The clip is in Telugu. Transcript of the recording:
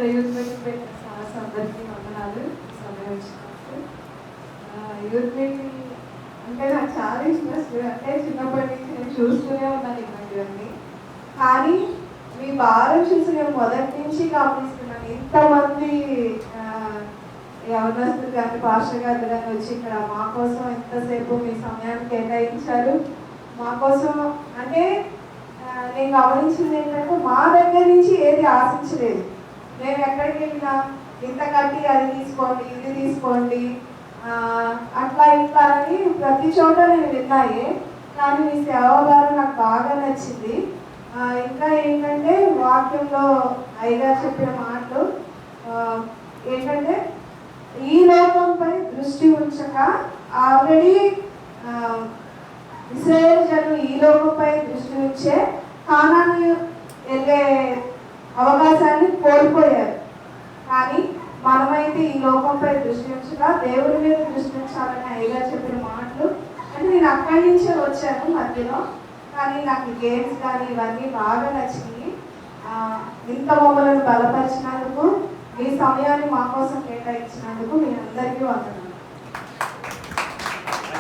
ఇక్కడ యూత్ మీటింగ్ పెట్టిన సార్స్ అందరికీ వందనాలు. సమయం ఇచ్చినప్పుడు యూత్ మీటింగ్ అంటే నాకు చాలా ఇంట్రెస్ట్. అంటే చిన్నప్పటి నుంచి నేను చూస్తూనే ఉన్నాను ఇవన్నీ. కానీ మీ భారం చూసి నేను మొదటి నుంచి గమనిస్తున్నాను. ఇంతమంది యవనస్తులు కానీ పాస్టర్ గారు కానీ వచ్చి ఇక్కడ మా కోసం ఎంతసేపు మీ సమయాన్ని కేటాయించారు. మా కోసం అంటే నేను గమనించింది ఏంటంటే మా దగ్గర నుంచి ఏది ఆశించలేదు. మేము ఎక్కడికి వెళ్ళినా ఇంత కట్టి అది తీసుకోండి, ఇది తీసుకోండి, అట్లా ఇట్లా అని ప్రతి చోట నేను విన్నాయే. కానీ మీ సేవాభారం నాకు బాగా నచ్చింది. ఇంకా ఏంటంటే వాక్యంలో అయ్యగారు చెప్పిన మాటలు ఏంటంటే ఈ లోకంపై దృష్టి ఉంచక ఆల్రెడీ ఇశ్రాయేలు జనులు ఈ లోకంపై దృష్టి ఉంచే కానాను వెళ్ళే అవకాశాన్ని కోల్పోయారు. కానీ మనమైతే ఈ లోకంపై దృష్టి ఉంచక దేవుని మీద దృష్టి ఉంచాలని అయ్యగారు చెప్పిన మాటలు. అంటే నేను అక్కడి నుంచే వచ్చాను మధ్యలో, కానీ నాకు గేమ్స్ కానీ ఇవన్నీ బాగా నచ్చినాయి. ఇంత మమ్మల్ని బలపరిచినందుకు, మీ సమయాన్ని మా కోసం కేటాయించినందుకు మీ అందరికీ వందనాలు.